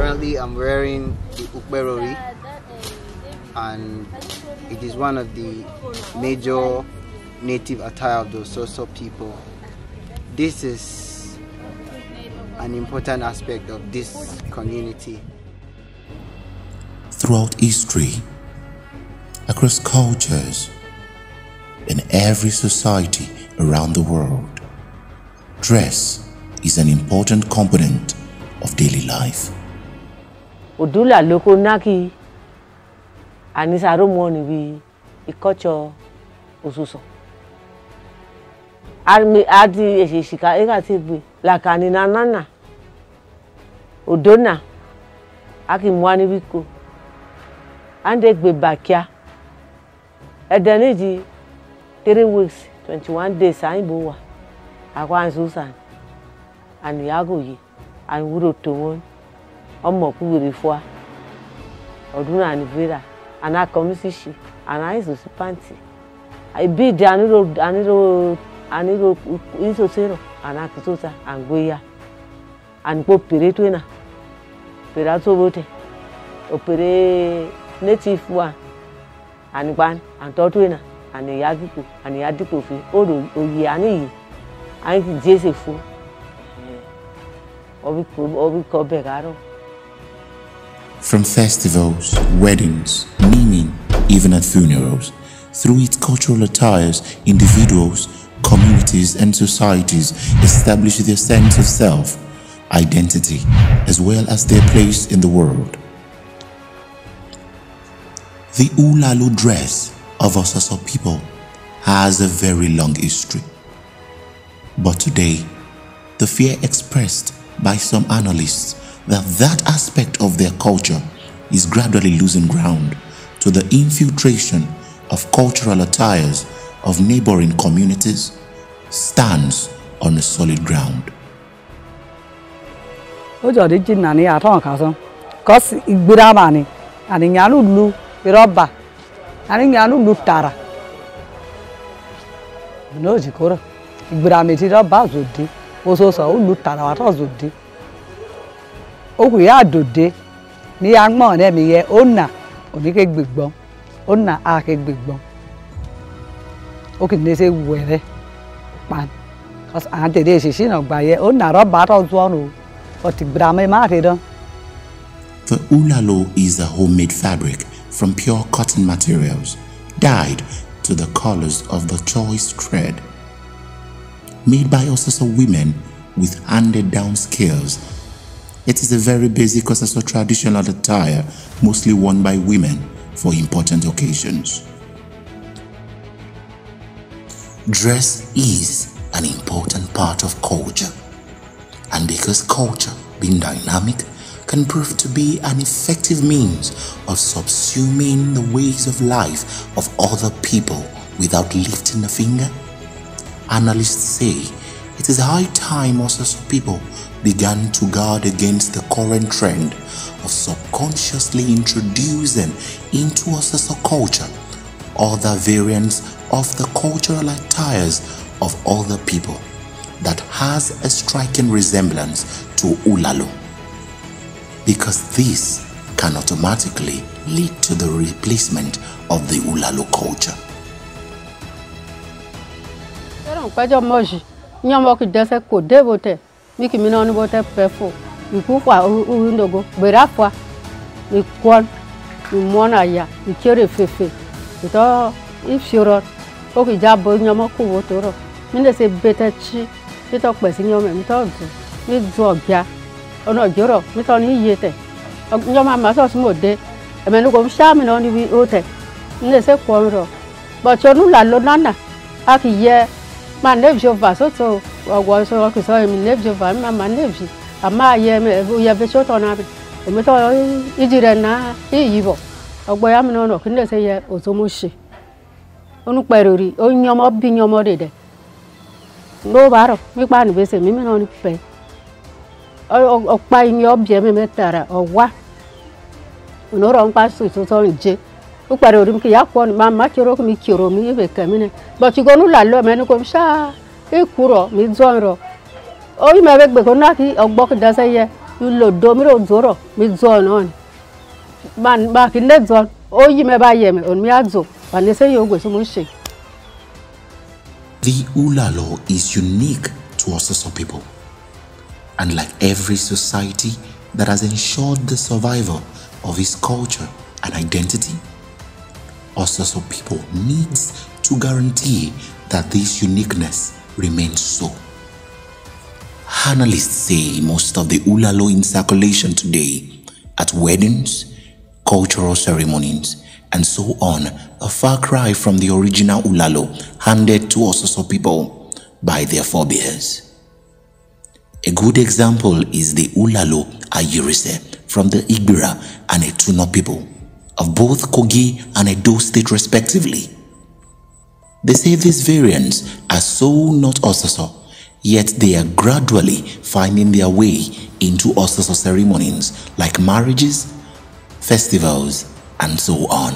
Currently, I'm wearing the ukberori, and it is one of the major native attire of the Ososo people. This is an important aspect of this community. Throughout history, across cultures, in every society around the world, dress is an important component of daily life. Odula loko naki anisaro moni bi ikocho Ososo. Armi adi eshishika ega tigbe lakani nana odona aki mwani biko ande gbe bakia edeniji 3 weeks 21 days ayin wa akwa Susan and yagoyi and wuro to won omo ku were fo odun anivera ana komisishi ana iso panty I be the aniro iso zero ana kutosa angoya and go peretwena perato bote opere native one and ban and totwena and yagiku and yadiku fi odo oyi ani I jese fu obi begaro. From festivals, weddings, naming, even at funerals, through its cultural attires, individuals, communities and societies establish their sense of self, identity, as well as their place in the world. The Ulalo dress of Ososo people has a very long history. But today, the fear expressed by some analysts that aspect of their culture is gradually losing ground to the infiltration of cultural attires of neighboring communities stands on a solid ground. Ojo de jinani aton kaso cause igbira ni ani nyalu lu roba ani nyalu lu tara no jikoro igbira me ti roba zodi Ososo lu tara wa to zodi oku ya dode ni agbon ne mi ye ona oni ke gbegbon ona a ke gbegbon o ki ne se were pan cause an te de sisi na gba ye ona roba to zo no o ti gbra me ma te don. The Ulalo is a homemade fabric from pure cotton materials, dyed to the colors of the choice thread. Made by Ososo women with handed-down skills, it is a very basic Ososo traditional attire, mostly worn by women for important occasions. Dress is an important part of culture, and because culture, being dynamic, can prove to be an effective means of subsuming the ways of life of other people without lifting a finger, analysts say it is high time Ososo people began to guard against the current trend of subconsciously introducing into Ososo culture other variants of the cultural attires of other people that has a striking resemblance to Ulalo, because this can automatically lead to the replacement of the Ulalo culture. Kwajo moji nyamo ki dese ko devote miki minoni bote pefo ikukwa uwindogo berafwa ikon imona ya ikere fefe to ifyoro o ki jabo nyamo ko wotoro minde se betechi to pesi nyome mi to du mi du ogya ona joro mi to ni yete nyoma ma so mo de emenu ko sha mi no ni bi ote minde se ko ro bo chonu la lo nana akiye ma nevje vasoto ogwo so ko so mi nevje va ma nevje ama ye me ye be so to na bi mi to ijire na iyibo ogbo ya mi no kinde se ye otomoshi onu perori o nyomo bi nyomo de no baro mi pa ni be se mi no ni pe o pa yin obie me metara owa ono ro npa so so nje o perori mi ki ya ko ni ma kiro mi kiro mi be kamine but you go no la lo me ni ko sha e kuro mi zonro o mi me be ko na ki ogbo ki da se ye You load domino zoro, with zone on. Man back in that zone, oh, you may buy him on Miazo, and they say you go so much. The Ulalo is unique to Ososo people. And like every society that has ensured the survival of its culture and identity, Ososo people needs to guarantee that this uniqueness remains so. Analysts say most of the Ulalo in circulation today at weddings, cultural ceremonies, and so on, a far cry from the original Ulalo handed to Ososo people by their forebears. A good example is the Ulalo Ayirise from the Igbira and Etuno people of both Kogi and Edo state respectively. They say these variants are so not Ososo, yet they are gradually finding their way into Ososo ceremonies like marriages, festivals, and so on.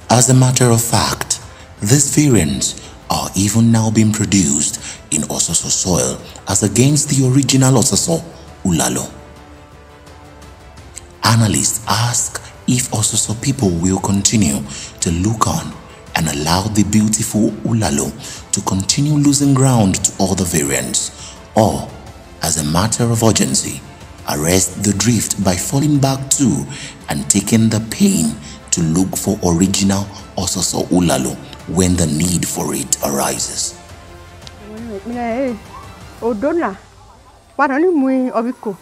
As a matter of fact, these variants are even now being produced in Ososo soil as against the original Ososo Ulalo. Analysts ask if Ososo people will continue to look on and allow the beautiful Ulalo to continue losing ground to other variants, or, as a matter of urgency, arrest the drift by falling back to and taking the pain to look for original Ososo Ulalo when the need for it arises. Odona, what only mui obiko?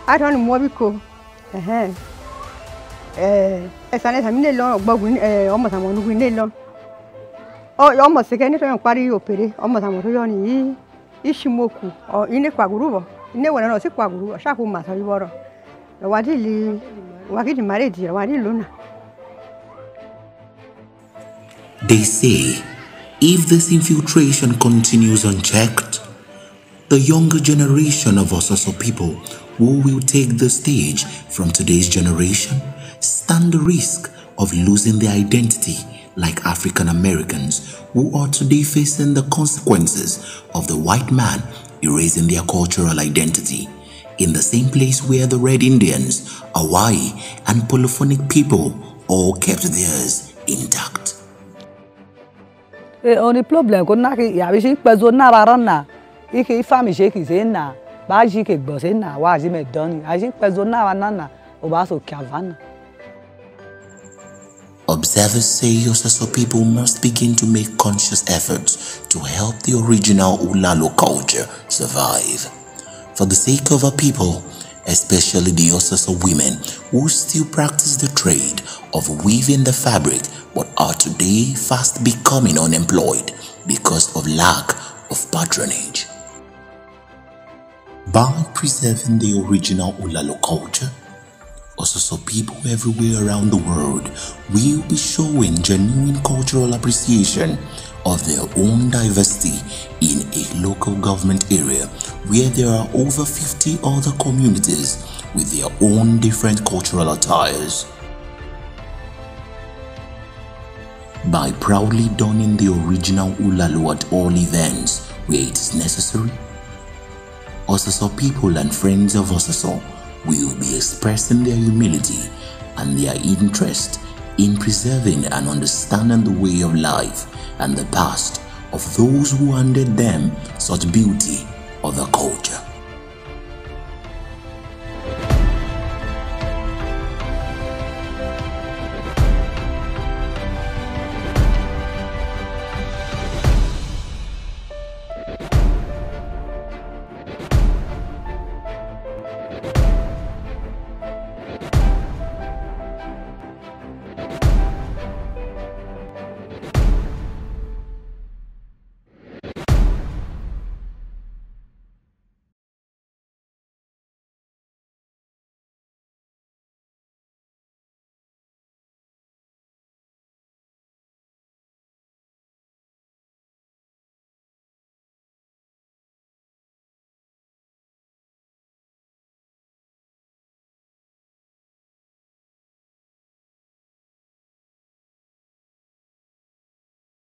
I don't know obiko. Esanesa mi nelon gbogun omo samon nu nelon. O omo se ke ni to yan pari opere omo samon to yo ni ishimoku o ine kwaguru bo ine wona no si kwaguru sha ku ma so yoro. Wadili wakiti marriage wadi luna. They say if this infiltration continues unchecked, the younger generation of Ososo people who will take the stage from today's generation stand the risk of losing their identity like African Americans who are today facing the consequences of the white man erasing their cultural identity in the same place where the Red Indians, Hawaii, and polyphonic people all kept theirs intact. Only problem ko na ki ya bi si pezo na baran na iki fami se ki se na ba ji ke gbo se na wa ji me doni a ji pezo na banana o ba so kavana. Observers say Ososo people must begin to make conscious efforts to help the original Ulalo culture survive. For the sake of our people, especially the Ososo women who still practice the trade of weaving the fabric but are today fast becoming unemployed because of lack of patronage. By preserving the original Ulalo culture, Ososo people everywhere around the world will be showing genuine cultural appreciation of their own diversity in a local government area where there are over 50 other communities with their own different cultural attires. By proudly donning the original Ulalo at all events where it is necessary, Ososo people and friends of Ososo will be expressing their humility and their interest in preserving and understanding the way of life and the past of those who handed them such beauty of the culture.